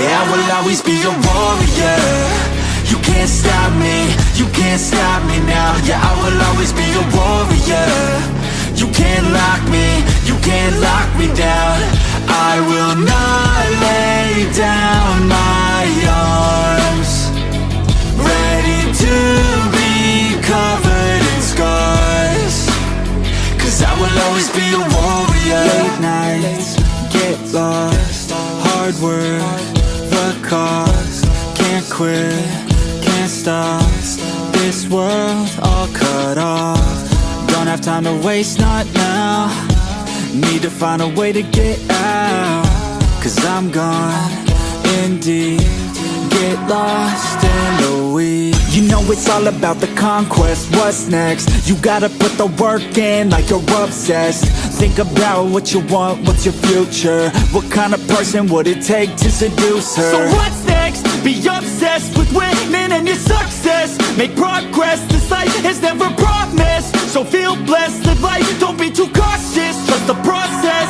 Yeah, I will always be a warrior. You can't stop me, you can't stop me now. Yeah, I will always be a warrior. You can't lock me, you can't lock me down. I will not lay down my arms. Ready to be covered in scars, 'cause I will always be a warrior. Late nights, get lost, hard work, the cost. Can't quit, can't stop, this world all cut off. Don't have time to waste, not now. Need to find a way to get out, 'cause I'm gone in deep. Get lost in the weeds. You know it's all about the conquest. What's next? You gotta put the work in like you're obsessed. Think about what you want, what's your future? What kind of person would it take to seduce her? So what's next? Be obsessed with winning and your success. Make progress, this life is never promised. So feel blessed, live life, don't be too cautious. Trust the process.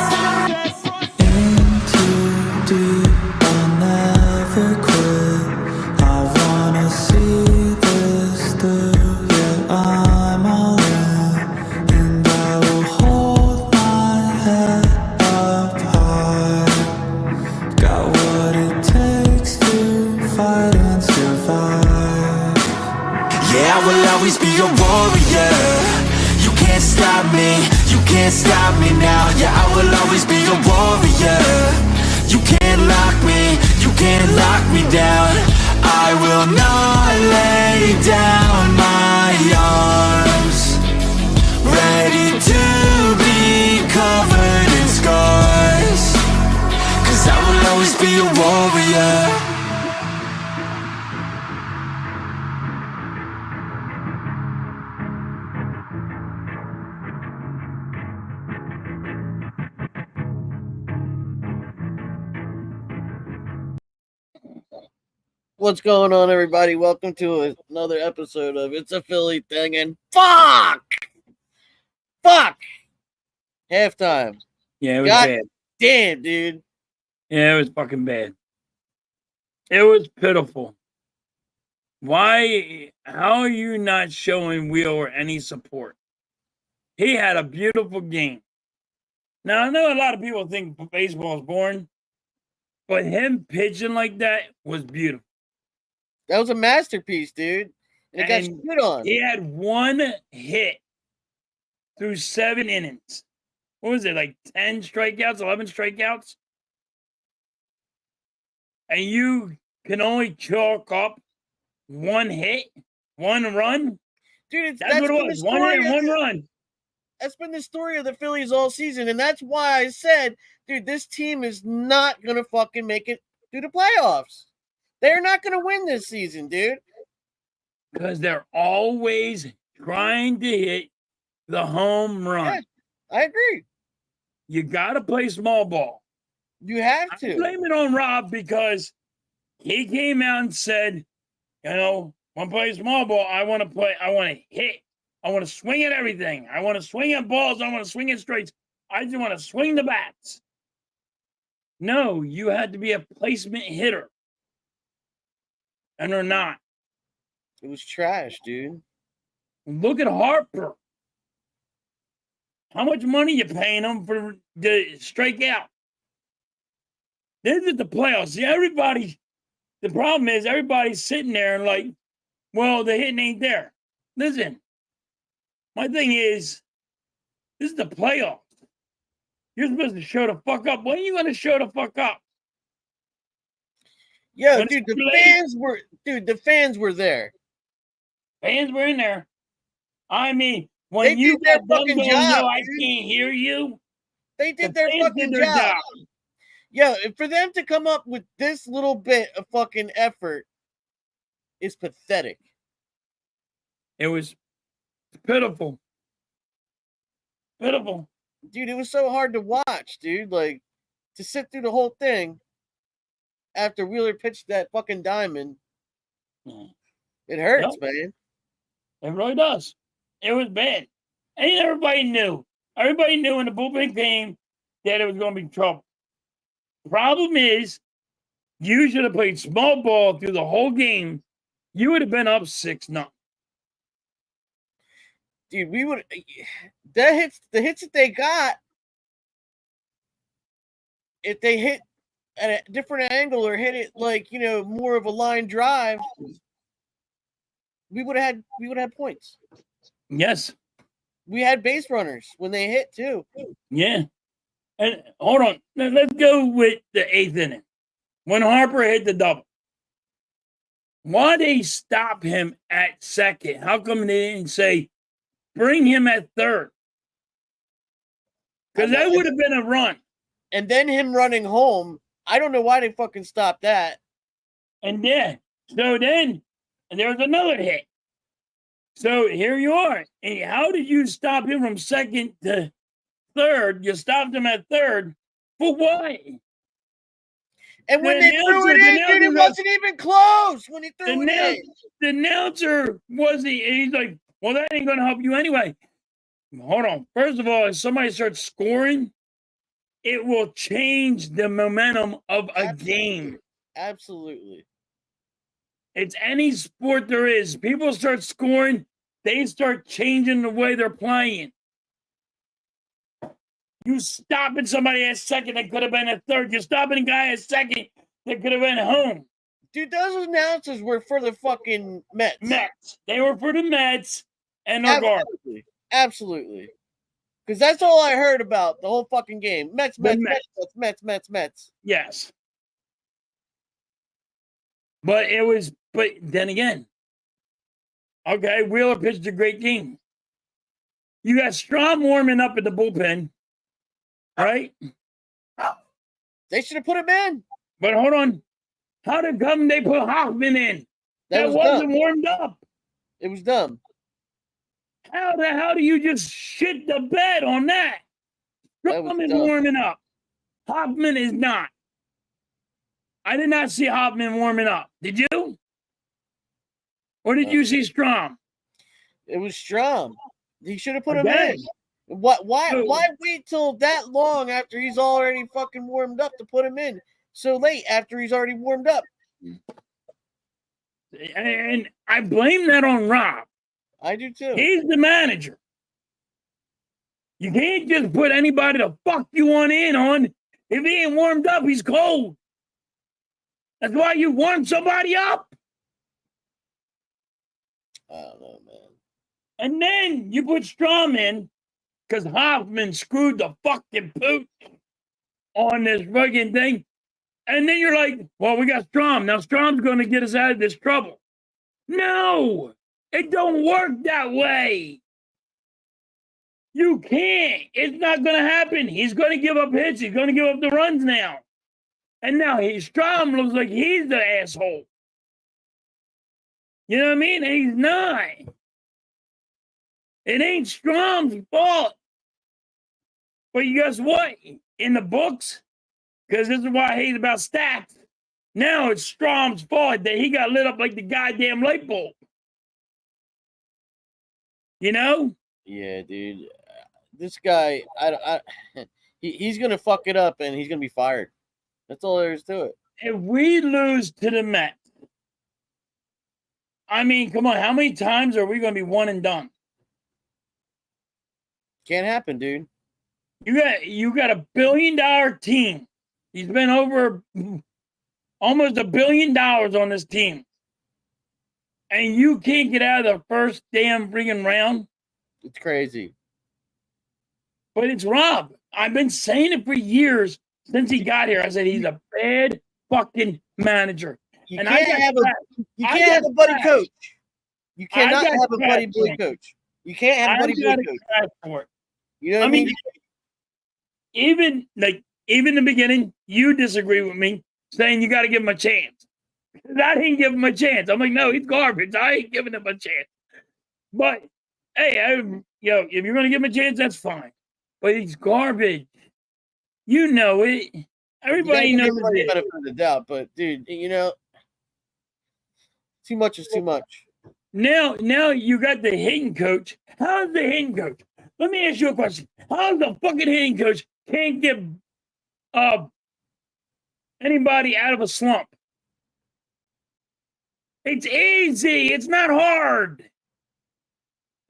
In too deep, I'll never quit. I wanna see this through. Yeah, I'm all in, and I will hold my head up high. Got what it takes to fight and survive. Yeah, I will always be a warrior. You can't stop me, you can't stop me now. Yeah, I will always be a warrior. You can't lock me, you can't lock me down. I will not lay down my arms. Ready to be covered in scars, 'cause I will always be a warrior. What's going on, everybody? Welcome to another episode of It's a Philly Thing. And fuck! Halftime. Yeah, it was God bad. damn, dude. Yeah, it was fucking bad. It was pitiful. Why? How are you not showing Wheeler any support? He had a beautiful game. Now, I know a lot of people think baseball is boring, but him pitching like that was beautiful. That was a masterpiece, dude. And it got And shit on. he had one hit through 7 innings. What was it, like 10 strikeouts, 11 strikeouts? And you can only chalk up one hit, one run? Dude, That's what it was. One hit, one run. That's been the story of the Phillies all season. And that's why I said, dude, this team is not going to fucking make it through the playoffs. They're not going to win this season, dude. Because they're always trying to hit the home run. Yeah, I agree. You got to play small ball. You have to. I blame it on Rob because he came out and said, when I play small ball, I want to hit. I want to swing at everything. I want to swing at balls. I want to swing at straights. I just want to swing the bats. No, you had to be a placement hitter. And they're not. It was trash, dude. Look at Harper. How much money you paying him for the strikeout? This is the playoffs. See, the problem is everybody's sitting there and like, well, the hitting ain't there. Listen, my thing is, this is the playoffs. You're supposed to show the fuck up. When are you going to show the fuck up? Yeah, dude, the fans were there. Fans were in there. I mean, when they you did their got fucking them job, going, I can't hear you. They did their fucking job. Yeah, for them to come up with this little bit of fucking effort is pathetic. It was pitiful. Pitiful. Dude, it was so hard to watch, dude. Like, to sit through the whole thing after Wheeler pitched that fucking diamond. It hurts, man. It really does. It was bad. And everybody knew. Everybody knew when the bullpen came that it was going to be trouble. Problem is, You should have played small ball through the whole game. You would have been up 6-0. Dude, we would the hits that they got, if they hit at a different angle or hit it like, you know, more of a line drive, we would have had points. Yes. We had base runners when they hit too. Yeah. And hold on. Let's go with the 8th inning. When Harper hit the double. Why they stop him at second? How come they didn't say, bring him at third? Because that would have been a run. And then him running home, I don't know why they fucking stopped that. And then there was another hit. So here you are. And how did you stop him from second to third? You stopped him at third. For what? And when they threw it in, dude, it wasn't even close when he threw it in. The announcer he's like, well, that ain't going to help you anyway. Hold on. First of all, if somebody starts scoring, it will change the momentum of a game. Absolutely. It's any sport there is. People start scoring, they start changing the way they're playing. You stopping somebody at second that could have been at third. You're stopping a guy at second that could have been home. Dude, those announcers were for the fucking Mets. They were for the Mets and the Guardians. Absolutely. Because that's all I heard about the whole fucking game. Mets. Yes. But then again, okay, Wheeler pitched a great game. You got Strom warming up at the bullpen, right? They should have put him in. But hold on. How did come they put Hoffman in? That wasn't warmed up. It was dumb. How the hell do you just shit the bed on that? Strom is warming up. Hoffman is not. I did not see Hoffman warming up. Did you? Or did you see Strom? It was Strom. He should have put him in. Why wait till that long after he's already fucking warmed up to put him in? So late after he's already warmed up. And I blame that on Rob. I do too. He's the manager. You can't just put anybody the fuck you want in on. If he ain't warmed up, he's cold. That's why you warm somebody up. I don't know, man. And then you put Strom in because Hoffman screwed the fucking pooch on this fucking thing. And then you're like, well, we got Strom. Now Strom's going to get us out of this trouble. No, it don't work that way. You can't. It's not going to happen. He's going to give up hits. He's going to give up the runs now. And now Strom looks like he's the asshole. You know what I mean? And he's not. It ain't Strom's fault. But you guess what? In the books, because this is why I hate about stats, now it's Strom's fault that he got lit up like the goddamn light bulb. You know? Yeah, dude. This guy, he's going to fuck it up and he's going to be fired. That's all there is to it. If we lose to the Mets, I mean, come on, how many times are we going to be one and done? Can't happen, dude. You got $1 billion team. He's been over almost $1 billion on this team. And you can't get out of the first damn freaking round? It's crazy. But it's Rob. I've been saying it for years since he got here. I said he's a bad fucking manager. You can't have a buddy coach. You cannot have a buddy boy coach. You can't have a buddy boy coach. You know what I mean? Even in the beginning, you disagree with me, saying you got to give him a chance. I didn't give him a chance. I'm like, no, he's garbage. I ain't giving him a chance. But hey, if you're gonna give him a chance, that's fine. But he's garbage. You know it. Everybody knows it. Benefit of the doubt, but dude, you know, too much is too much. Now you got the hitting coach. How's the hitting coach? Let me ask you a question. How's the fucking hitting coach can't get anybody out of a slump. It's easy. It's not hard.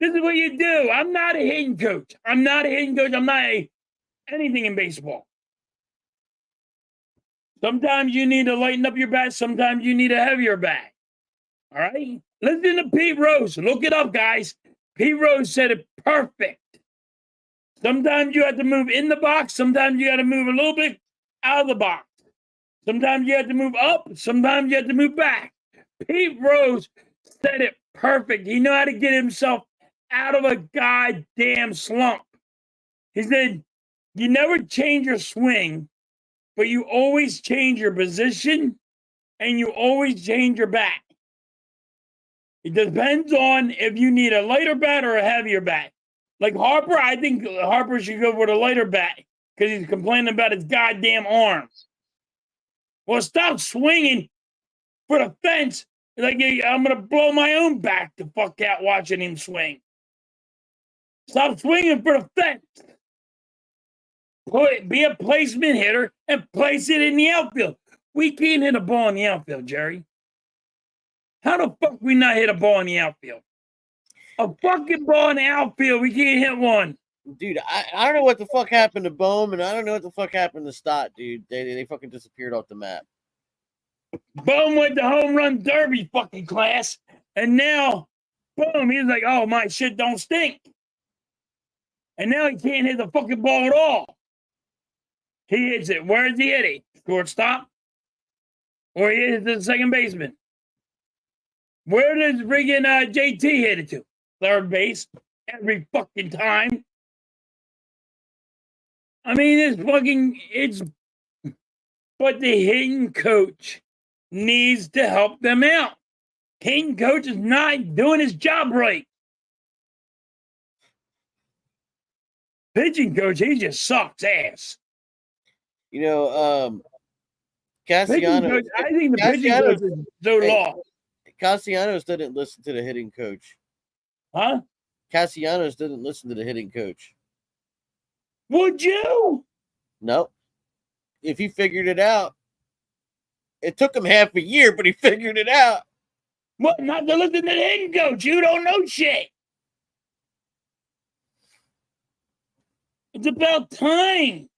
This is what you do. I'm not a hitting coach. I'm not anything in baseball. Sometimes you need to lighten up your bat. Sometimes you need a heavier bat. All right? Listen to Pete Rose. Look it up, guys. Pete Rose said it perfect. Sometimes you have to move in the box. Sometimes you got to move a little bit out of the box. Sometimes you have to move up. Sometimes you have to move back. Pete Rose said it perfect. He knew how to get himself out of a goddamn slump. He said, you never change your swing, but you always change your position and you always change your bat. It depends on if you need a lighter bat or a heavier bat. Like Harper, I think Harper should go with a lighter bat because he's complaining about his goddamn arms. Well, stop swinging for the fence. Like, I'm going to blow my own back the fuck out watching him swing. Stop swinging for the fence. Be a placement hitter and place it in the outfield. We can't hit a ball in the outfield, Jerry. How the fuck we not hit a ball in the outfield? A fucking ball in the outfield, we can't hit one. Dude, I don't know what the fuck happened to Bohm, and I don't know what the fuck happened to Stott, dude. They fucking disappeared off the map. Bohm went to home run derby fucking class, and now, boom, he's like, oh, my shit don't stink. And now he can't hit the fucking ball at all. He hits it. Where does he hit it? Shortstop? Or he hits the second baseman? Where does friggin' JT hit it to? Third base. Every fucking time. I mean, but the hitting coach needs to help them out. Hitting coach is not doing his job right. Pitching coach, he just sucks ass. You know, Castellanos. Coach, I think the pitching coach is so lost. Castellanos didn't listen to the hitting coach. Huh? Castellanos didn't listen to the hitting coach. Would you? Nope. If he figured it out, it took him half a year, but he figured it out. What? Not to listen to the hitting coach. You don't know shit. It's about time.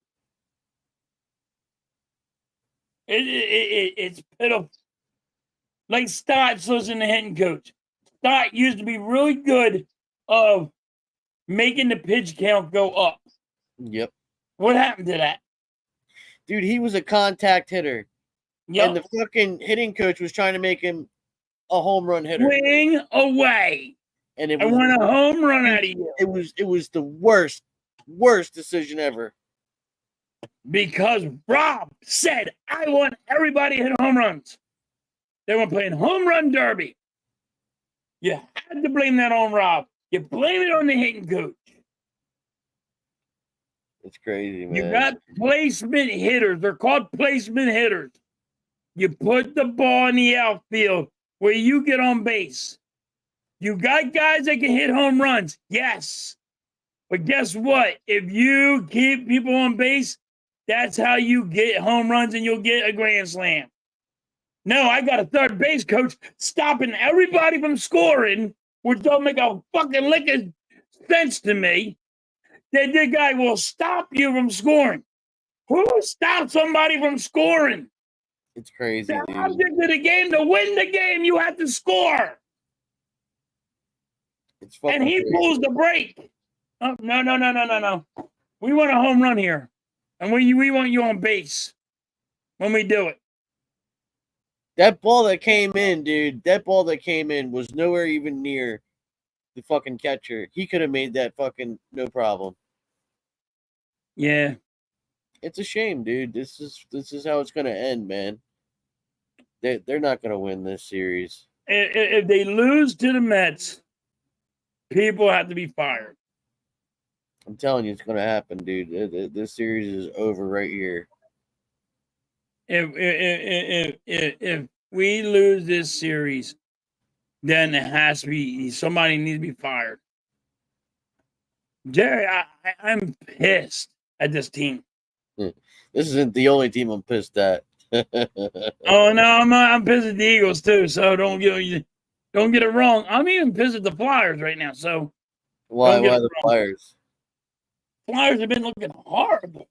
It's pitiful. Like Stott's listening to hitting coach. Stott used to be really good of making the pitch count go up. Yep. What happened to that? Dude, he was a contact hitter. Yep. And the fucking hitting coach was trying to make him a home run hitter. Swing away. And it I was, want a home run out of you. It was the worst decision ever. Because Rob said, I want everybody to hit home runs. They were playing home run derby. You had to blame that on Rob. You blame it on the hitting coach. It's crazy, man. You got placement hitters. They're called placement hitters. You put the ball in the outfield where you get on base. You got guys that can hit home runs. Yes. But guess what? If you keep people on base, that's how you get home runs and you'll get a grand slam. No, I got a third base coach stopping everybody from scoring, which don't make a fucking lick of sense to me. That the guy will stop you from scoring. Who stops somebody from scoring? It's crazy. The dude. object of the game, to win the game, you have to score. It's fucking And he crazy. pulls the brake. Oh, no. We want a home run here. And we want you on base when we do it. That ball that came in, dude, was nowhere even near the fucking catcher. He could have made that fucking no problem. Yeah. It's a shame, dude. This is how it's gonna end, man. They're not gonna win this series. If they lose to the Mets, people have to be fired. I'm telling you, it's gonna happen, dude. This series is over right here. If we lose this series, then it has to be somebody needs to be fired. Jerry, I'm pissed at this team. This isn't the only team I'm pissed at. Oh no, I'm pissed at the Eagles too. So don't get it wrong. I'm even pissed at the Flyers right now. So Why? don't get Why it the wrong. Flyers? Flyers have been looking horrible.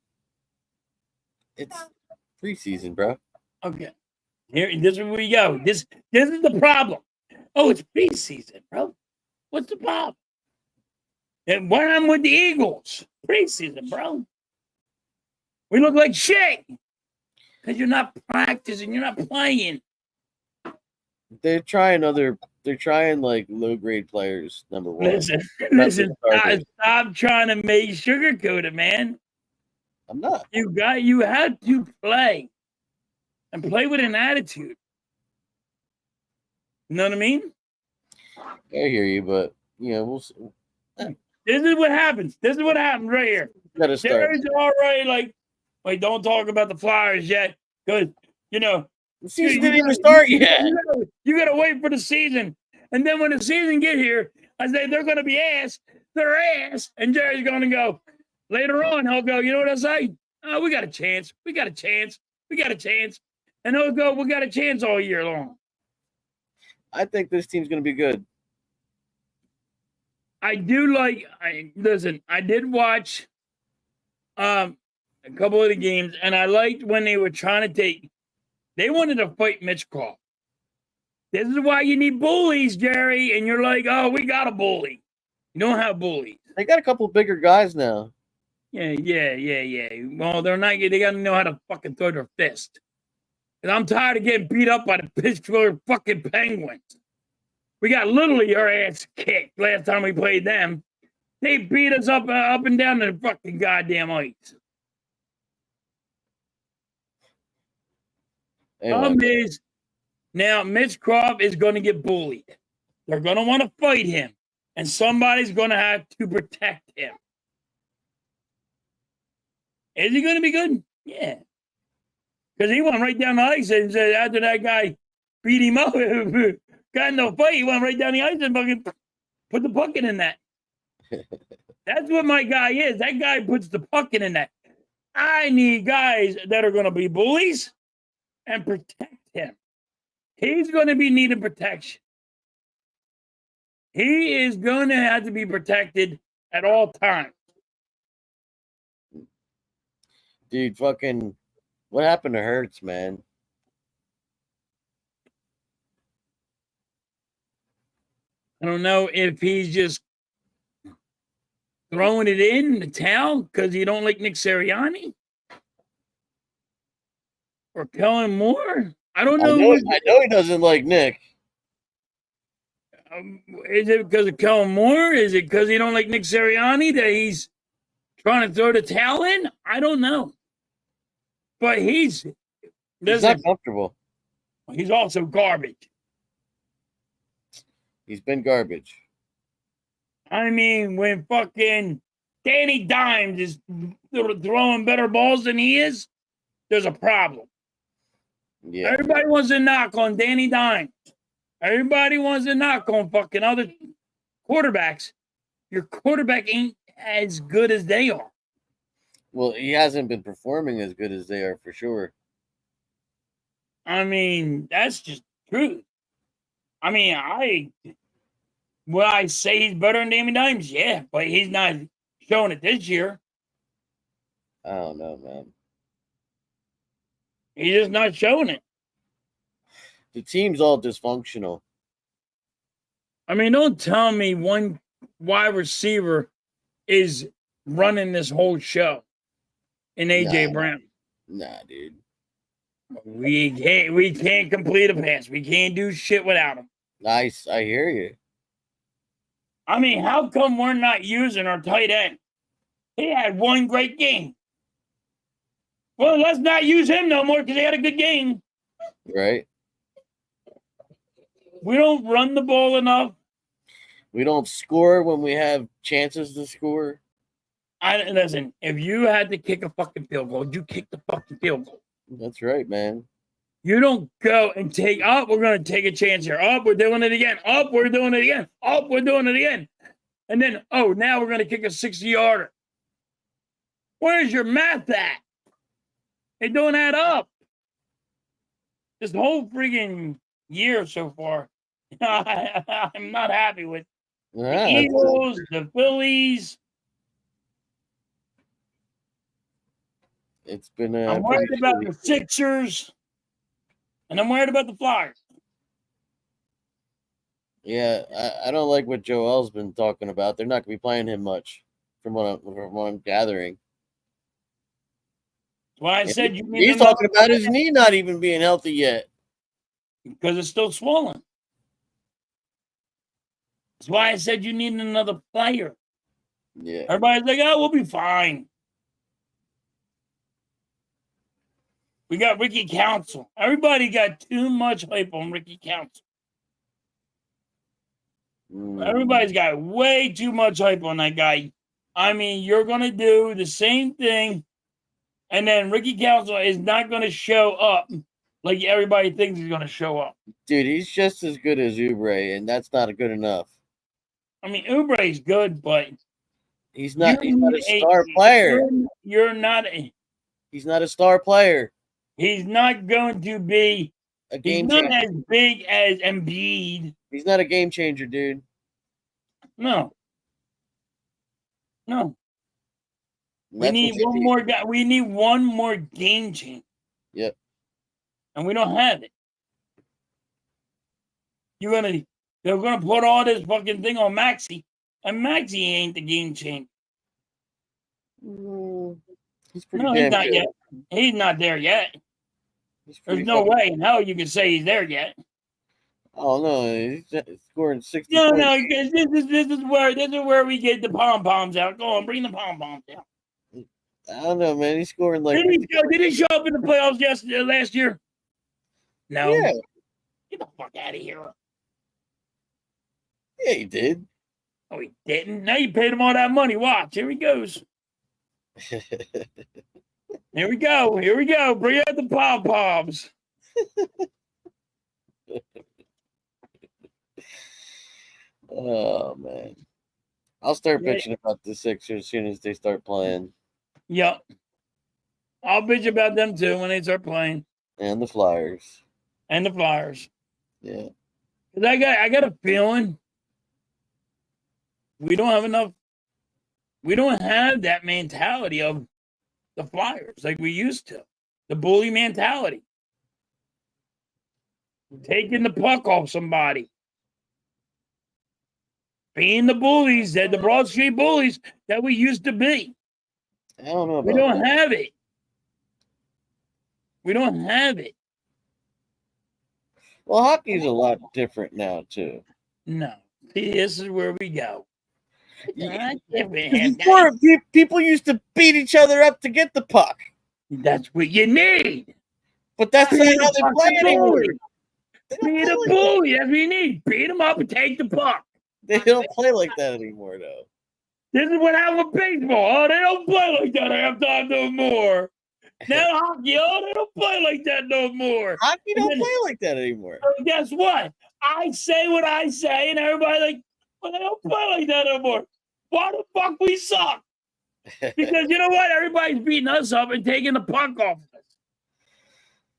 It's preseason, bro. Okay, here this is where we go. This is the problem. Oh, it's preseason, bro. What's the problem? And what happened with the Eagles? Preseason, bro. We look like shit because you're not practicing. You're not playing. They're trying like low grade players. Number one. Listen, That's listen. the starters. Stop trying to make sugarcoat it, man. I'm not. You have to play and play with an attitude. You know what I mean? I hear you, but we'll see. This is what happens. This is what happens right here. Gotta start. Jerry's already like, wait, don't talk about the Flyers yet, because The season didn't even start yet. You gotta wait for the season, and then when the season get here, I say they're gonna be ass. They're ass, and Jerry's gonna go later on. He'll go, you know what I say? Oh, we got a chance. We got a chance. We got a chance, and he'll go, we got a chance all year long. I think this team's gonna be good. I do like. Listen. I did watch a couple of the games, and I liked when they were trying to take. They wanted to fight Mitch Craw. This is why you need bullies, Jerry. And you're like, oh, we got a bully. You don't have bullies. They got a couple bigger guys now. Yeah. Well, they're not. They got to know how to fucking throw their fist. And I'm tired of getting beat up by the Pittsburgh fucking Penguins. We got literally our ass kicked last time we played them. They beat us up and down the fucking goddamn ice. Problem is, now Mitch Croft is going to get bullied. They're going to want to fight him, and somebody's going to have to protect him. Is he going to be good? Yeah. Because he went right down the ice and said, after that guy beat him up, got in the fight, he went right down the ice and fucking put the bucket in that. That's what my guy is. That guy puts the bucket in that. I need guys that are going to be bullies and protect him. He's going to be needing protection. He is going to have to be protected at all times. Dude, fucking, what happened to Hurts, man? I don't know if he's just throwing it in the towel because he don't like Nick Sirianni or Kellen Moore. I don't know. I know he doesn't like Nick. Is it because of Kellen Moore? Is it because he don't like Nick Sirianni that he's trying to throw the towel in? I don't know. But he's not comfortable. He's also garbage. He's been garbage. I mean, when fucking Danny Dimes is throwing better balls than he is, there's a problem. Yeah. Everybody wants to knock on Danny Dimes. Everybody wants to knock on fucking other quarterbacks. Your quarterback ain't as good as they are. Well, he hasn't been performing as good as they are for sure. I mean, that's just truth. I mean, will I say he's better than Danny Dimes? Yeah, but he's not showing it this year. I don't know, man. He's just not showing it. The team's all dysfunctional. I mean, don't tell me one wide receiver is running this whole show in AJ Brown. Nah, dude. We can't complete a pass. We can't do shit without him. Nice, I hear you. I mean, how come we're not using our tight end? He had one great game. Well, let's not use him no more because he had a good game. Right? We don't run the ball enough. We don't score when we have chances to score. Listen, if you had to kick a fucking field goal, you kick the fucking field goal. That's right, man. You don't go and take up. We're going to take a chance here. Up, we're doing it again. Up, we're doing it again. Up, we're doing it again. And then, now we're going to kick a 60-yarder. Where's your math at? It don't add up. This whole friggin' year so far, I'm not happy with the Yeah, Eagles, the Phillies. it's been I'm worried about the Sixers, and I'm worried about the Flyers. Yeah, I don't like what Joel's been talking about. They're not going to be playing him much, from what I'm gathering. That's why I And said you need he's another talking about his knee not even being healthy yet. because it's still swollen. That's why I said you need another player. Yeah, Everybody's like, "Oh, we'll be fine." We got Ricky Council. Everybody got too much hype on Ricky Council. Everybody's got way too much hype on that guy. I mean, you're gonna do the same thing, and then Ricky Council is not gonna show up like everybody thinks he's gonna show up. dude, he's just as good as Oubre, and that's not good enough. I mean, Oubre's good, but He's not. you He's not a need star player. You're not. He's not a star player. He's not going to be. A He's game not changer. as big as Embiid. He's not a game changer, dude. No. And We that's need what you one more guy. We need one more game changer. Yep. And we don't have it. They're gonna put all this fucking thing on Maxey, and Maxey ain't the game changer. He's pretty No, damn he's not good. yet. He's not there yet. He's There's pretty no fucking- way in hell you can say he's there yet. Oh no, he's scoring 60 No, points. no, because this is where we get the pom poms out. Go on, bring the pom poms out. I don't know, man. He's scoring like Did he show up in the playoffs last year? No. yeah, Get the fuck out of here. yeah, he did. Oh, he didn't. Now you paid him all that money. Watch. Here he goes. Here we go. Here we go. Bring out the pom poms. Oh man, I'll start Yeah. bitching about the Sixers as soon as they start playing, Yep. I'll bitch about them too when they start playing. and the Flyers. And the Flyers. Yeah, 'Cause I got a feeling we don't have enough. We don't have that mentality of the Flyers like we used to. The bully mentality. Taking the puck off somebody. Being the bullies, the Broad Street bullies that we used to be. I don't know We about don't have it. We don't have it. Well, hockey's a lot different now too. No. See, this is where we go. Yeah. That's Before, people used to beat each other up to get the puck, what you need. but that's not how they play anymore. They don't Beat play a like bully. That's what you need. Beat him up and take the puck. They don't play like that anymore, though. This is what happened with baseball. Oh, they don't play like that halftime no more. Now hockey, they don't play like that no more. Hockey don't then- play like that anymore. So guess what? I say what I say, and everybody like, well, they don't play like that no more. Why the fuck we suck? Because you know what? Everybody's beating us up and taking the puck off us.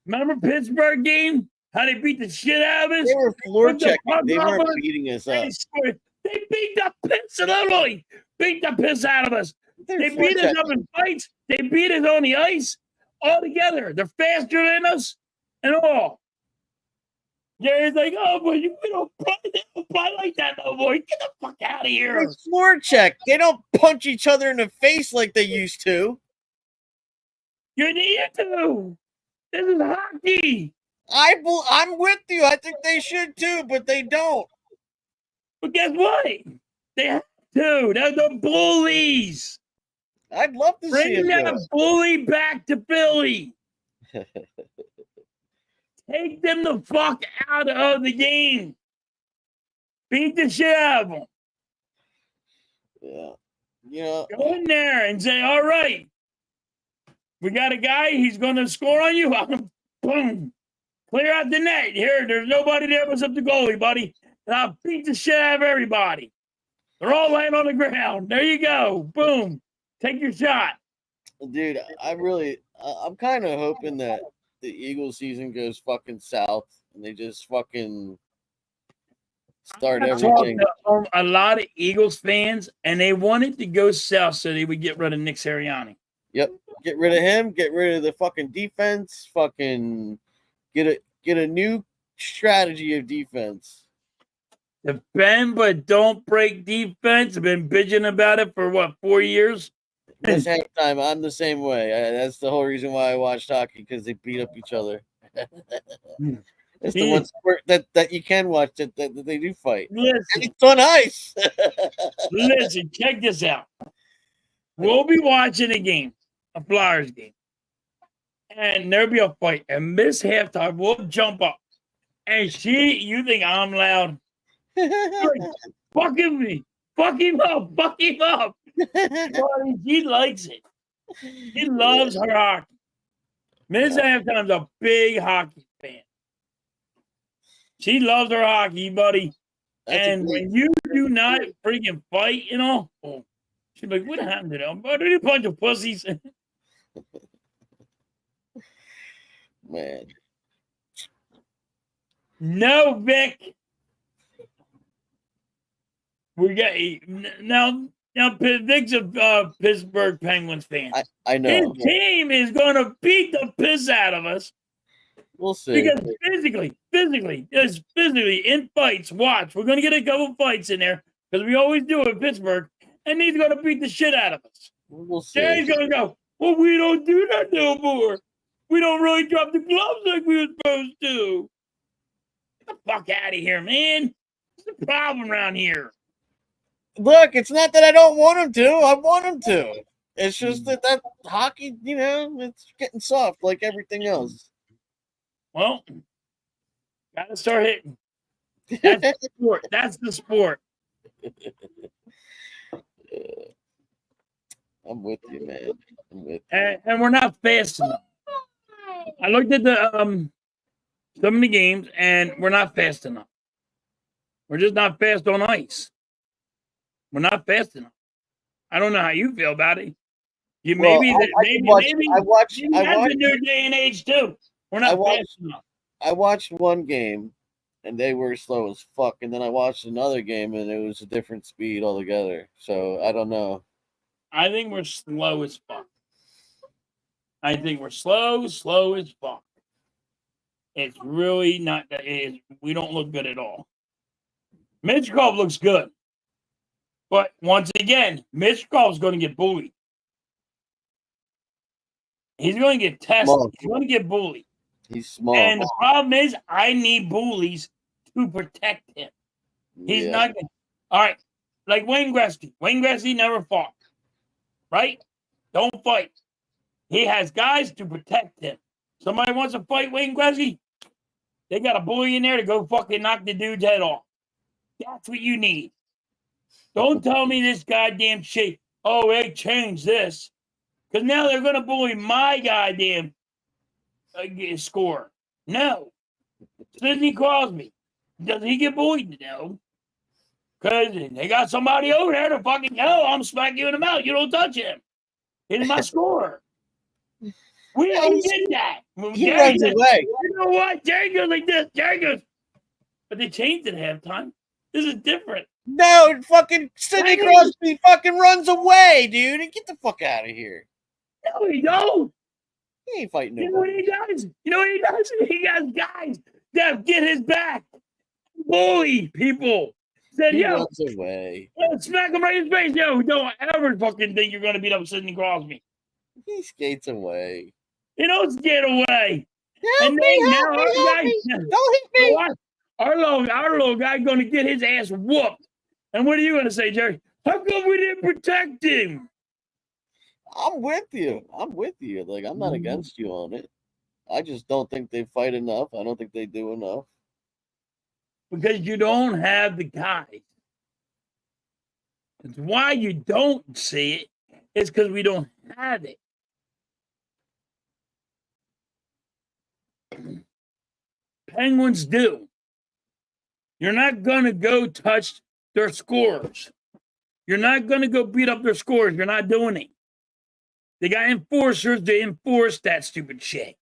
Remember Pittsburgh game? How they beat the shit out of us? They were floor Put the checking. puck They off weren't us. beating us They up. scored. They beat the piss, literally beat the piss out of us. They They were floor beat us up checking. in fights. They beat us on the ice all together. They're faster than us and all. Jerry's like, oh, but we don't play like that no more. Get the fuck out of here. They floor check. They don't punch each other in the face like they used to. You need to. This is hockey. I'm with you. I think they should too, but they don't. But guess what? They have to. They're the bullies. I'd love to see Bring it. that bully back to Philly. Take them the fuck out of the game. Beat the shit out of them. Yeah. Yeah. Go in there and say, all right, we got a guy. He's going to score on you. Boom. Clear out the net. Here, there's nobody there but the goalie, buddy. And I'll beat the shit out of everybody. They're all laying on the ground. There you go. Boom. Take your shot. Dude, I'm kind of hoping that the Eagles season goes fucking south and they just fucking start I talked everything. to a lot of Eagles fans, and they wanted to go south so they would get rid of Nick Sirianni. Yep. Get rid of him, get rid of the fucking defense, fucking get a new strategy of defense. The bend but don't break defense. I've been bitching about it for what, 4 years? This halftime, I'm the same way. That's the whole reason why I watched hockey, because they beat up each other. It's the one sport that you can watch that they do fight. And Listen, it's on ice. listen, check this out. We'll be watching a game, a Flyers game, and there'll be a fight. And this halftime, we'll jump up. And you think I'm loud? Fuck him up, fuck him up. Buddy, she likes it. She loves her hockey. Miss Halftime's a big hockey fan. She loves her hockey, buddy. And when you do not freaking fight, oh, she's like, what happened to them? What are you, bunch of pussies? Man. No, Vic. We got now. Vic's a Pittsburgh Penguins fan. I know. His team is going to beat the piss out of us. We'll see. Because physically in fights. Watch, we're going to get a couple fights in there because we always do it in Pittsburgh, and he's going to beat the shit out of us. We'll see. He's going to go, well, we don't do that no more. We don't really drop the gloves like we were supposed to. Get the fuck out of here, man. What's the problem around here? Look, it's not that I don't want him to. I want him to. It's just that hockey, it's getting soft like everything else. Well, gotta start hitting. That's the sport. That's the sport. I'm with you, man. I'm with you. And we're not fast enough. I looked at the some of the games, and we're not fast enough. We're just not fast on ice. We're not fast enough. I don't know how you feel about it. Maybe that's the new day and age too. We're not fast enough. I watched one game, and they were slow as fuck, and then I watched another game, and it was a different speed altogether. So I don't know. I think we're slow as fuck. I think we're slow as fuck. It's really not. We don't look good at all. Michkov looks good. But once again, Michkov's going to get bullied. He's going to get tested. He's going to get bullied. He's small. And the problem is, I need bullies to protect him. He's not going to. All right. Like Wayne Gretzky. Wayne Gretzky never fought. Right? Don't fight. He has guys to protect him. Somebody wants to fight Wayne Gretzky? They got a bully in there to go fucking knock the dude's head off. That's what you need. Don't tell me this goddamn shit. Oh, they changed this. Because now they're going to bully my goddamn score. No. Sidney Crosby. Does he get bullied? No. Because they got somebody over there to fucking, I'm smacking you in the mouth. You don't touch him. He's my scorer. We don't get that. He runs away. You know what? Jerry goes like this. Jerry goes. But they changed it at halftime. This is different. No, fucking Sidney Crosby fucking runs away, dude. And get the fuck out of here. No, he don't. He ain't fighting nobody. You know what he does? He has guys that get his back. Bully people. Said, he runs away. Smack him right in his face. Yo, don't ever fucking think you're going to beat up Sidney Crosby. He skates away. He don't skate away. Help me. Don't hit me. Our little guy going to get his ass whooped. And what are you going to say, Jerry? How come we didn't protect him? I'm with you. Like, I'm not against you on it. I just don't think they fight enough. I don't think they do enough. Because you don't have the guys. It's why you don't see it. It's because we don't have it. Penguins do. You're not going to go touch their scores. You're not going to go beat up their scores. You're not doing it. They got enforcers to enforce that stupid shit.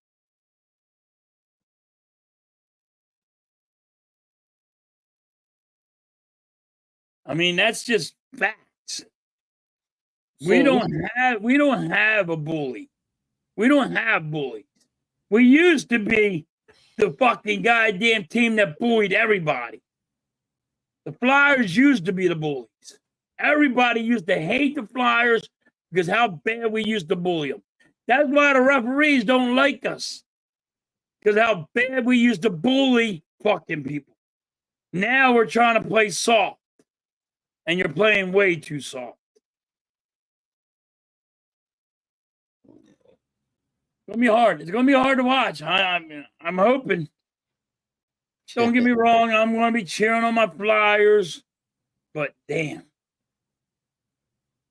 I mean, that's just facts. So We don't have a bully. We don't have bullies. We used to be the fucking goddamn team that bullied everybody. The Flyers used to be the bullies. Everybody used to hate the Flyers because how bad we used to bully them. That's why the referees don't like us. Because how bad we used to bully fucking people. Now we're trying to play soft. And you're playing way too soft. It's gonna be hard. It's gonna be hard to watch. I'm hoping. Don't get me wrong. I'm gonna be cheering on my Flyers, but damn,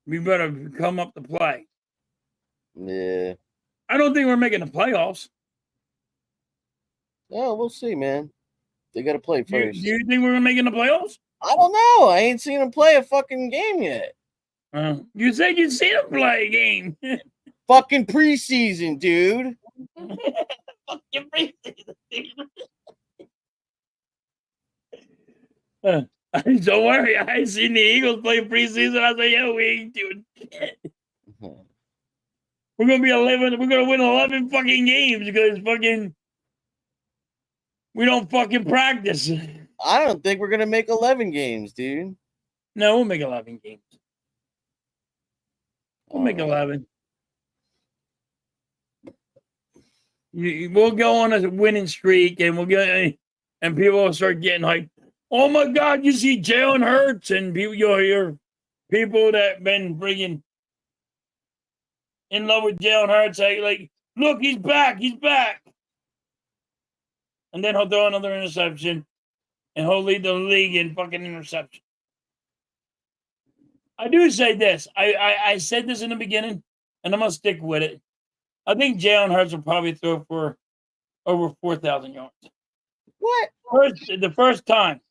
we better come up to play. Yeah. I don't think we're making the playoffs. Oh, we'll see, man. They got to play Do you first. think we're making the playoffs? I don't know. I ain't seen him play a fucking game yet. You said you'd seen him play a game. Fucking preseason, dude. Fucking preseason. Don't worry, I seen the Eagles play preseason. I was like, yo, we ain't doing shit. We're gonna be 11. We're gonna win 11 fucking games because fucking we don't fucking practice. I don't think we're gonna make 11 games, dude. No, we'll make 11 games. We'll make 11. We'll go on a winning streak, and and people will start getting like, oh my God, you see Jalen Hurts, and people, you'll hear people that been freaking in love with Jalen Hurts like, look, he's back, and then he'll throw another interception, and he'll lead the league in fucking interception. I do say this. I said this in the beginning, and I'm gonna stick with it. I think Jalen Hurts will probably throw for over 4,000 yards. What? The first time.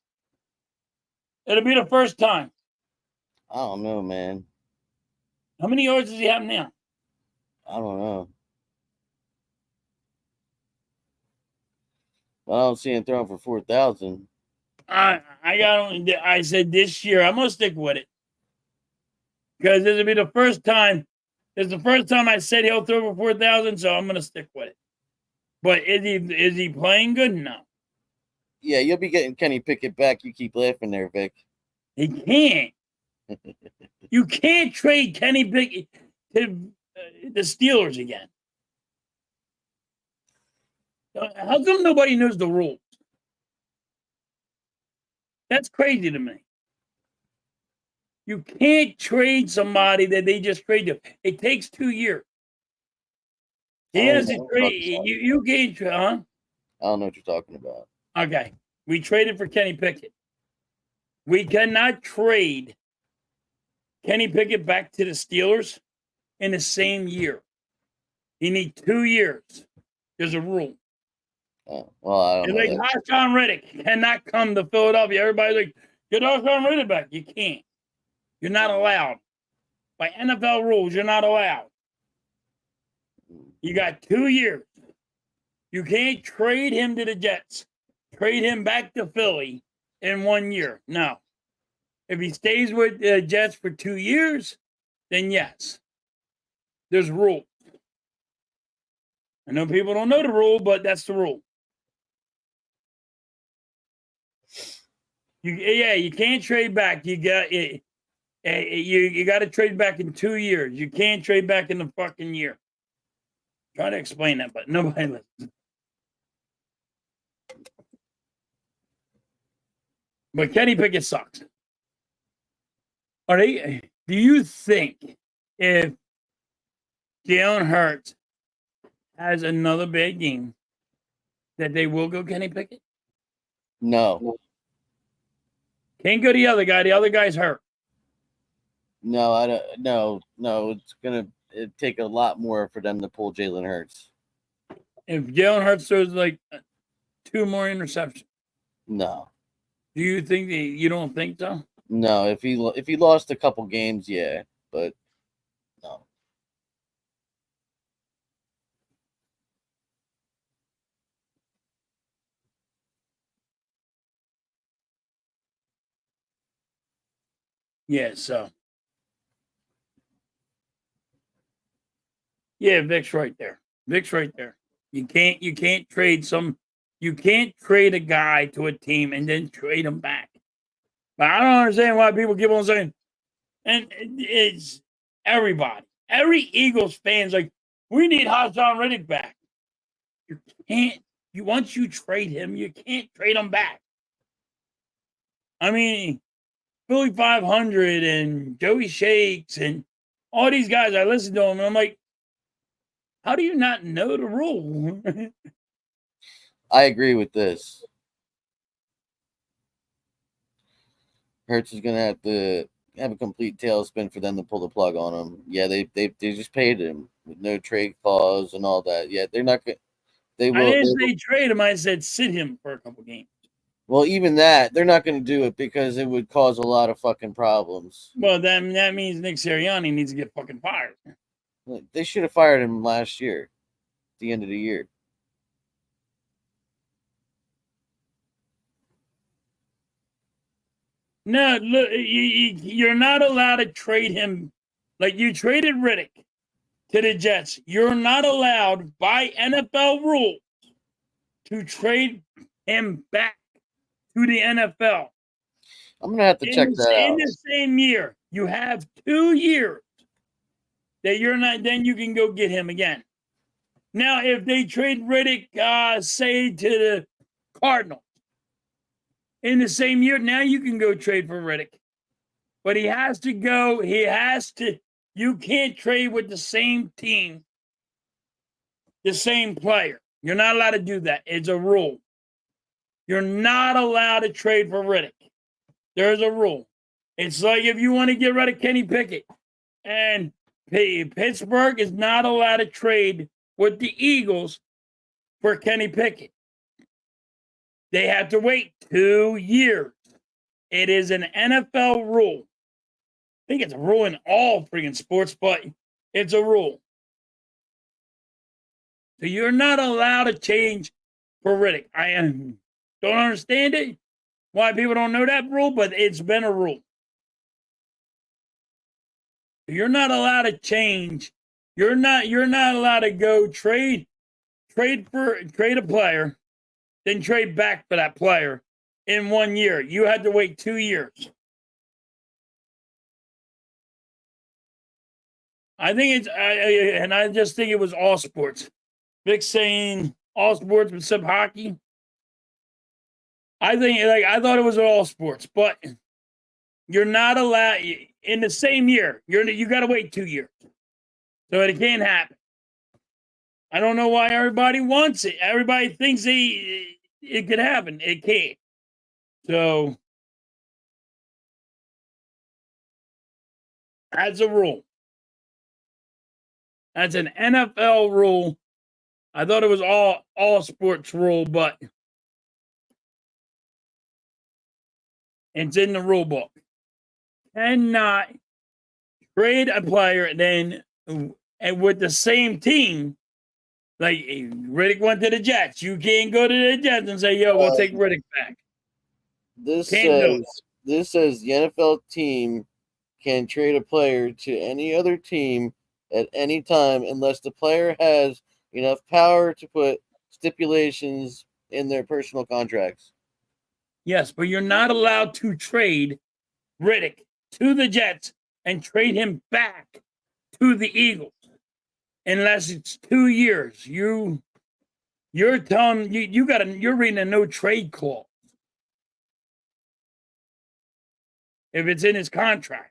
It'll be the first time. I don't know, man. How many yards does he have now? I don't know. I don't see him throwing for 4,000. I said this year. I'm gonna stick with it because this will be the first time. It's the first time I said he'll throw for 4,000, so I'm gonna stick with it. But is he playing good? No. Yeah, you'll be getting Kenny Pickett back. You keep laughing there, Vic. He can't. You can't trade Kenny Pickett to the Steelers again. How come nobody knows the rules? That's crazy to me. You can't trade somebody that they just traded. It takes 2 years. He has to trade. You can't trade, huh? I don't know what you're talking about. Okay. We traded for Kenny Pickett. We cannot trade Kenny Pickett back to the Steelers in the same year. You need 2 years. There's a rule. Oh, well, I don't know. Like Hassan Reddick cannot come to Philadelphia. Everybody's like, get Hassan Reddick back. You can't. You're not allowed. By NFL rules, you're not allowed. You got 2 years. You can't trade him to the Jets. Trade him back to Philly in 1 year. No. If he stays with the Jets for 2 years, then yes. There's rules. I know people don't know the rule, but that's the rule. You can't trade back. You got you got to trade back in 2 years. You can't trade back in the fucking year. Try to explain that, but nobody listens. But Kenny Pickett sucks. Do you think if Jalen Hurts has another bad game that they will go Kenny Pickett? No. Can't go the other guy. The other guy's hurt. No, I don't. No. It's gonna take a lot more for them to pull Jalen Hurts. If Jalen Hurts throws like 2 more interceptions, no. Do you think you don't think so? No. If he lost a couple games, yeah, but no. Yeah, so. Yeah, Vic's right there. Vic's right there. You can't trade a guy to a team and then trade him back. But I don't understand why people keep on saying, and it's everybody. Every Eagles fan's like, we need Hassan Reddick back. You can't. Once you trade him, you can't trade him back. I mean, Philly 500 and Joey Shakes and all these guys, I listen to them and I'm like, how do you not know the rule? I agree with this. Hurts is gonna have to have a complete tailspin for them to pull the plug on him. Yeah, they just paid him with no trade clause and all that. Yeah, they're not gonna. They will. I didn't say trade him. I said sit him for a couple games. Well, even that, they're not going to do it because it would cause a lot of fucking problems. Well, that means Nick Sirianni needs to get fucking fired. They should have fired him last year, at the end of the year. No, look, you're not allowed to trade him. Like you traded Riddick to the Jets. You're not allowed by NFL rules to trade him back to the NFL. I'm going to have to check that out. In the same year, you have 2 years that you're not, then you can go get him again. Now, if they trade Riddick, say to the Cardinals in the same year, now you can go trade for Riddick. But you can't trade with the same team, the same player. You're not allowed to do that. It's a rule. You're not allowed to trade for Riddick. There's a rule. It's like if you want to get rid of Kenny Pickett, and Pittsburgh is not allowed to trade with the Eagles for Kenny Pickett. They have to wait 2 years. It is an NFL rule. I think it's a rule in all freaking sports, but it's a rule. So you're not allowed to change for Riddick. I don't understand it, why people don't know that rule, but it's been a rule. You're not allowed to change. You're not allowed to go trade a player, then trade back for that player in 1 year. You had to wait 2 years. I think I just think it was all sports. Vic saying all sports except hockey. I thought it was all sports, but you're not allowed in the same year. You got to wait 2 years, so it can't happen. I don't know why everybody wants it. Everybody thinks it could happen. It can't. So that's a rule. That's an NFL rule. I thought it was all sports rule, but it's in the rule book. Cannot trade a player and with the same team. Like Riddick went to the Jets. You can't go to the Jets and say, "Yo, we'll take Riddick back." This says the NFL team can trade a player to any other team at any time unless the player has enough power to put stipulations in their personal contracts. Yes, but you're not allowed to trade Riddick to the Jets and trade him back to the Eagles unless it's 2 years. You're telling you're reading a no trade clause if it's in his contract.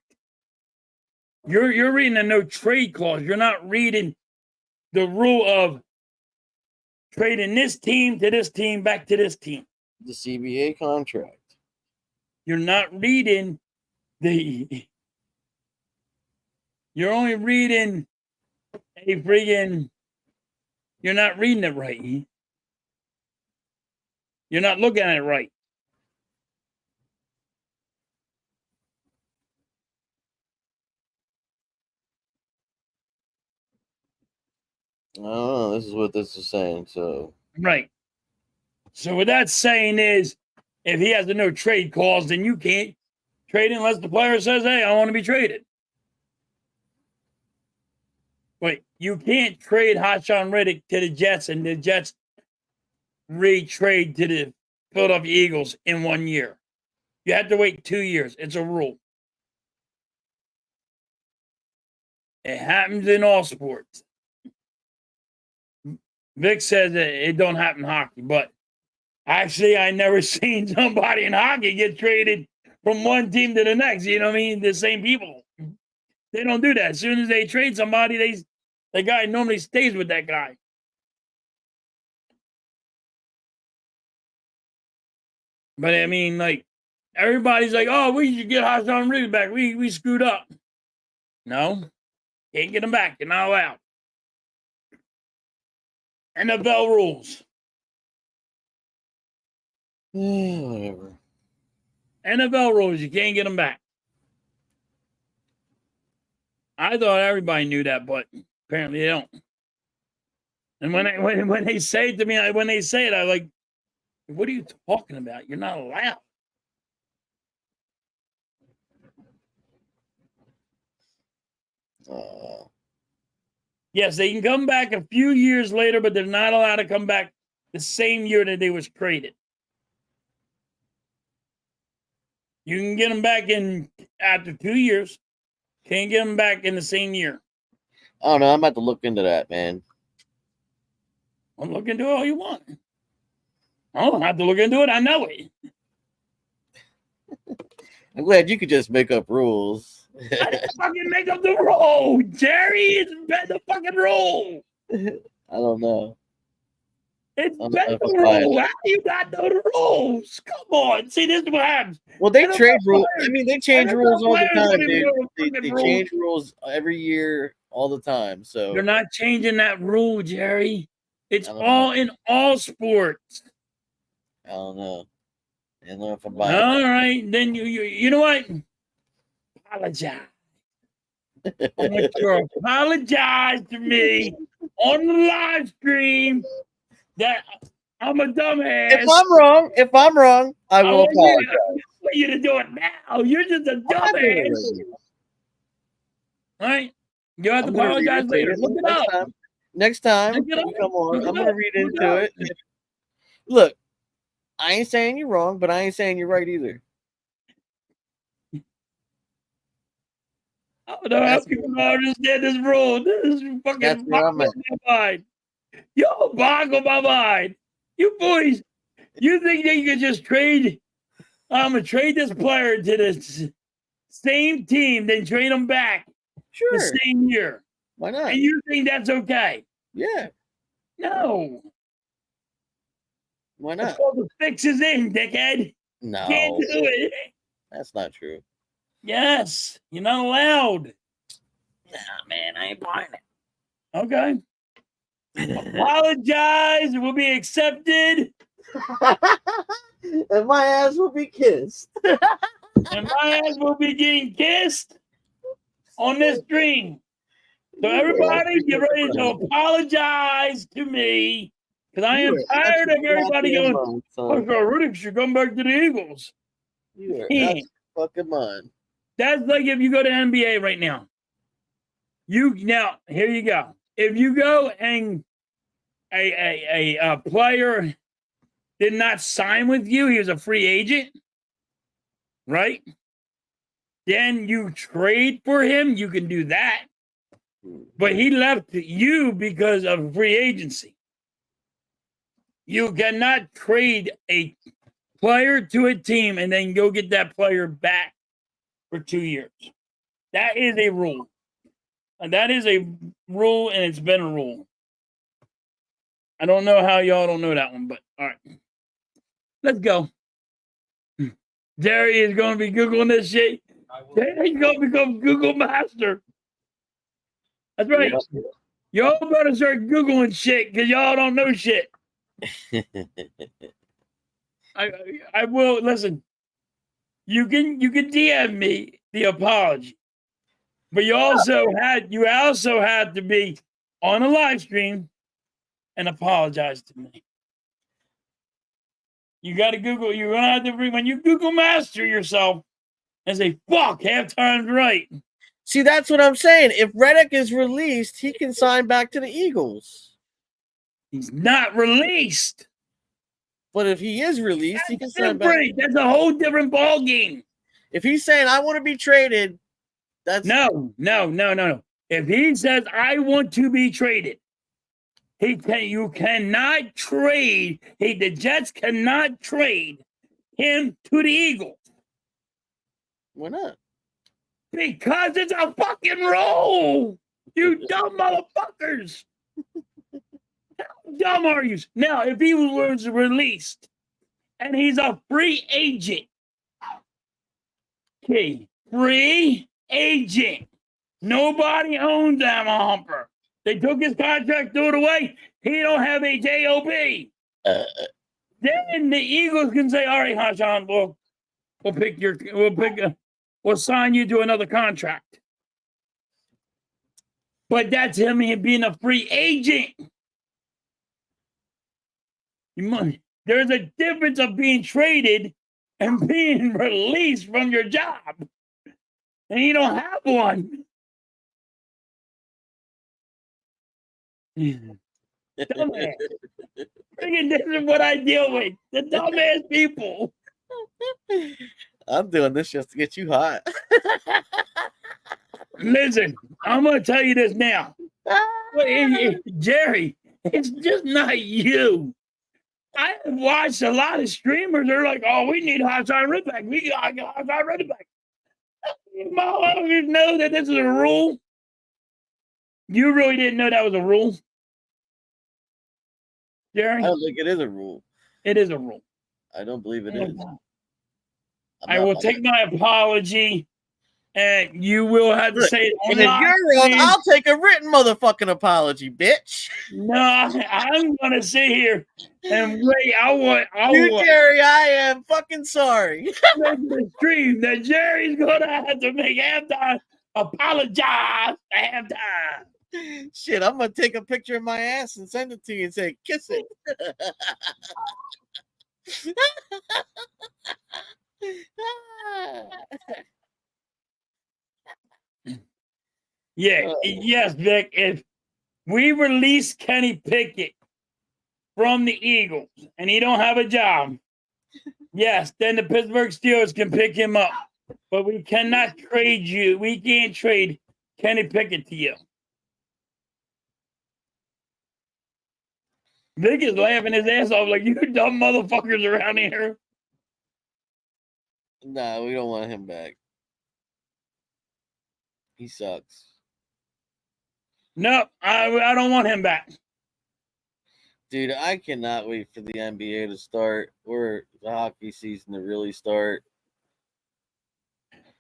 You're reading a no trade clause. You're not reading the rule of trading this team to this team back to this team. The CBA contract. You're not reading you're only reading you're not reading it right. You're not looking at it right. I don't know. This is what this is saying. So right. So what that's saying is, if he has a no trade clause, then you can't trade unless the player says, "Hey, I want to be traded." Wait, you can't trade Hassan Reddick to the Jets and the Jets re-trade to the Philadelphia Eagles in 1 year. You have to wait 2 years. It's a rule. It happens in all sports. Vic says that it don't happen in hockey, but actually, I never seen somebody in hockey get traded from one team to the next. You know what I mean? The same people. They don't do that. As soon as they trade somebody, the guy normally stays with that guy. But I mean, like, everybody's like, "Oh, we should get Hassan Reddick back. We screwed up." No, can't get him back. You're not allowed. NFL rules. Whatever. NFL rules. You can't get them back. I thought everybody knew that, but apparently they don't. And when they say it to me, when they say it, I'm like, "What are you talking about? You're not allowed." Yes, they can come back a few years later, but they're not allowed to come back the same year that they was traded. You can get them back in after 2 years. Can't get them back in the same year. I don't know. I'm about to look into that, man. I'm looking into it all you want. I don't have to look into it. I know it. I'm glad you could just make up rules. I didn't fucking make up the rule, Jerry. It's been the fucking rule. I don't know. It's been the rule. How do you not know the rules? Come on. See, this is what happens. Well, they trade rules. I mean, they change rules all the time, dude. They change rules every year, all the time. So they're not changing that rule, Jerry. It's all in all sports. I don't know. I don't know if I'm buying all right, then you know what? Apologize. I want you to apologize to me on the live stream that I'm a dumbass. If I'm wrong, I will apologize. I want you to do it now. You're just a dumbass. All right? You have to apologize later. Look it up. Next time you come on, I'm gonna read into it. Look, I ain't saying you're wrong, but I ain't saying you're right either. I don't know how people understand this rule. This is fucking boggling my mind. Yo, boggle my mind. You boys, you think that you can just trade? I'm gonna trade this player to the same team, then trade them back the same year. Why not? And you think that's okay? Yeah. No. Why not? It's called the fix is in, dickhead. No. Can't do it. That's not true. Yes. You're not allowed. Nah, man, I ain't buying it. Okay. Apologize. It will be accepted. And my ass will be kissed. And my ass will be getting kissed on this stream. So everybody get ready to apologize to me because I am tired of everybody going, Reddick should come back to the Eagles. You are fucking mine. That's like if you go to NBA right now. Now, here you go. If you go and a player did not sign with you, he was a free agent, right? Then you trade for him, you can do that. But he left you because of free agency. You cannot trade a player to a team and then go get that player back for 2 years. That is a rule. And that is a rule, and it's been a rule. I don't know how y'all don't know that one, but all right. Let's go. Jerry is going to be Googling this shit. Jerry's going to become Google Master. That's right. Yeah. Y'all better start Googling shit because y'all don't know shit. I will listen. You can DM me the apology, but you also had to be on a live stream and apologize to me. You got to Google. You're gonna have to when you Google Master yourself. and say, fuck, halftime's right. See, that's what I'm saying. If Reddick is released, he can sign back to the Eagles. He's not released. But if he is released, he can sign back. That's a whole different ball game. If he's saying I want to be traded, that's no. If he says I want to be traded, you cannot trade. The Jets cannot trade him to the Eagles. Why not? Because it's a fucking rule. You dumb motherfuckers. How dumb are you? Now, if he was released and he's a free agent, okay, free agent. Nobody owns that humper. They took his contract, threw it away. He don't have a JOB. Then the Eagles can say, all right, Hassan, we'll sign you to another contract. But that's him being a free agent. There's a difference of being traded and being released from your job. And you don't have one. Dumbass. Freaking, this is what I deal with. The dumbass people. I'm doing this just to get you hot. Listen, I'm going to tell you this now. Jerry, it's just not you. I have watched a lot of streamers. They're like, oh, we need Hassan Reddick. We got Hassan Reddick. You know that this is a rule? You really didn't know that was a rule? Jerry? I don't think it is a rule. It is a rule. I don't believe it is. I will take my apology, and you will have to say it. And if you're wrong, I'll take a written motherfucking apology, bitch. No, I'm gonna sit here and wait. Jerry, I am fucking sorry. The stream that Jerry's gonna have to make halftime apologize to halftime. Shit, I'm gonna take a picture of my ass and send it to you and say, kiss it. Yes, Vic. If we release Kenny Pickett from the Eagles and he don't have a job, yes, then the Pittsburgh Steelers can pick him up. But we cannot trade you. We can't trade Kenny Pickett to you. Vic is laughing his ass off like, you dumb motherfuckers around here. No, we don't want him back. He sucks. No, I don't want him back. Dude, I cannot wait for the NBA to start or the hockey season to really start.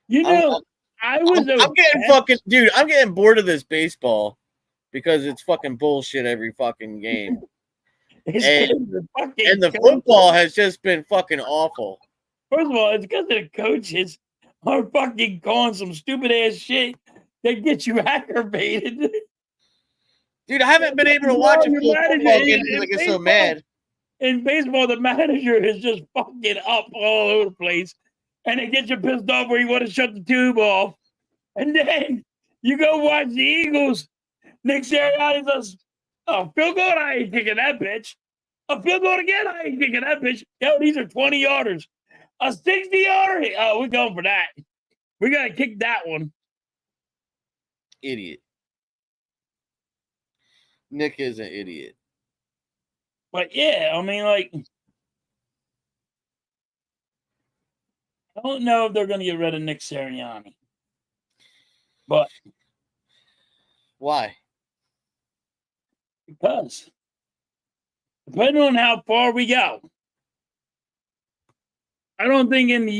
You know, I'm getting bored of this baseball because it's fucking bullshit every fucking game. And the football has just been fucking awful. First of all, it's because the coaches are fucking calling some stupid ass shit that gets you aggravated. Dude, I haven't been able to watch a full football game because I get so mad. In baseball, the manager is just fucking up all over the place. And it gets you pissed off where you want to shut the tube off. And then you go watch the Eagles. Nick Sirianni says, oh, field goal, I ain't kicking that bitch. A field goal again, I ain't kicking that bitch. Yo, these are 20-yarders. A 60-yarder? Oh, we're going for that. We got to kick that one. Idiot. Nick is an idiot. But yeah, I mean, like, I don't know if they're going to get rid of Nick Sirianni. But why? Because depending on how far we go, I don't think during the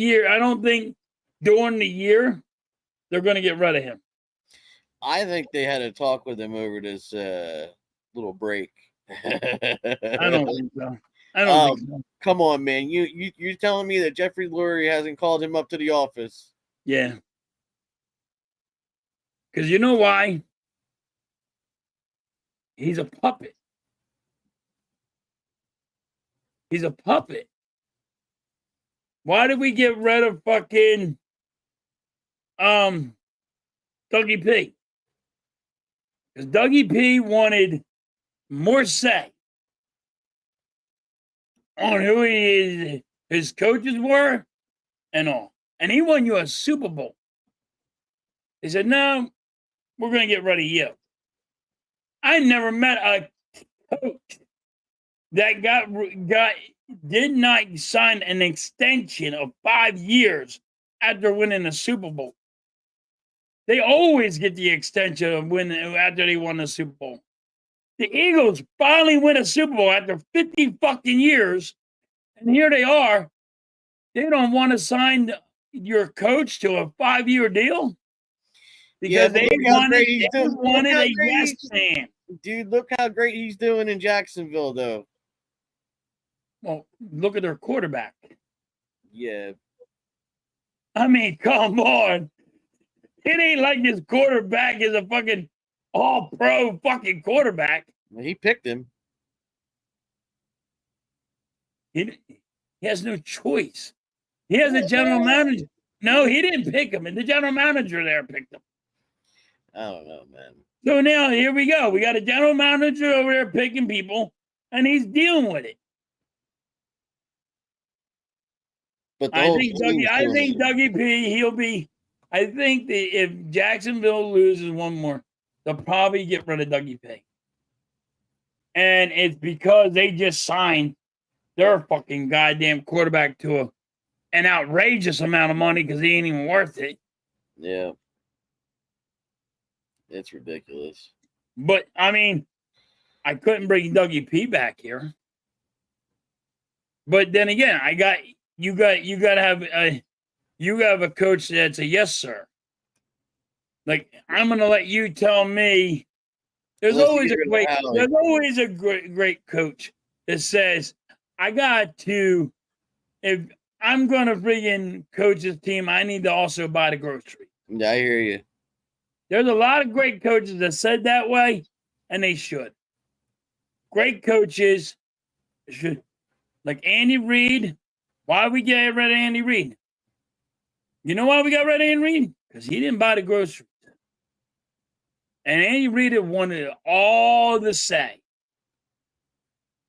year they're going to get rid of him. I think they had a talk with him over this little break. I don't think so. I don't think so. Come on, man. You're telling me that Jeffrey Lurie hasn't called him up to the office? Yeah. Because you know why? He's a puppet. He's a puppet. Why did we get rid of fucking Dougie P. Because Dougie P wanted more say on who his coaches were and all. And he won you a Super Bowl. He said, no, we're going to get rid of you. I never met a coach that did not sign an extension of 5 years after winning the Super Bowl. They always get the extension of after they won the Super Bowl. The Eagles finally win a Super Bowl after 50 fucking years, and here they are. They don't want to sign your coach to a 5-year deal because they wanted a yes man. Dude, look how great he's doing in Jacksonville, though. Well, look at their quarterback. Yeah. I mean, come on. It ain't like his quarterback is a fucking all-pro fucking quarterback. He picked him. He has no choice. He has a general manager. No, he didn't pick him. And the general manager there picked him. I don't know, man. So now, here we go. We got a general manager over there picking people, and he's dealing with it. But I think Dougie P, I think that if Jacksonville loses one more, they'll probably get rid of Dougie P. And it's because they just signed their fucking goddamn quarterback to an outrageous amount of money because he ain't even worth it. Yeah. It's ridiculous. But, I mean, I couldn't bring Dougie P back here. But then again, you got to have a coach that's a yes, sir. Like, I'm going to let you tell me. There's always a great coach that says, if I'm going to bring in coach's team, I need to also buy the grocery. Yeah, I hear you. There's a lot of great coaches that said that way, and they should. Great coaches should, like Andy Reid. Why we get rid of Andy Reid? You know why we got rid of Andy Reid? Because he didn't buy the groceries. And Andy Reid wanted all the say.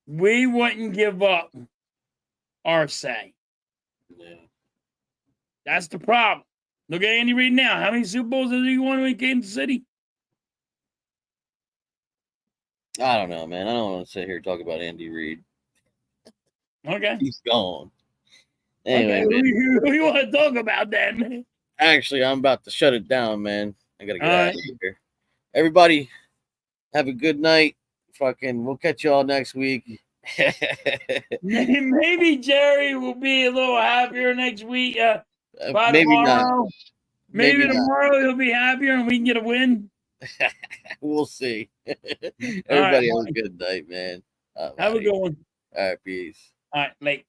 We wouldn't give up our say. Yeah. That's the problem. Look at Andy Reid now. How many Super Bowls has he won in Kansas City? I don't know, man. I don't want to sit here and talk about Andy Reid. Okay. He's gone. Anyway, okay. Who you want to talk about that, man? Actually, I'm about to shut it down, man. I got to get out of here. Everybody, have a good night. We'll catch you all next week. Maybe Jerry will be a little happier next week. Maybe tomorrow. not. Maybe tomorrow he'll be happier and we can get a win. We'll see. Everybody have a good night, man. Have a good one. All right, peace. All right, late.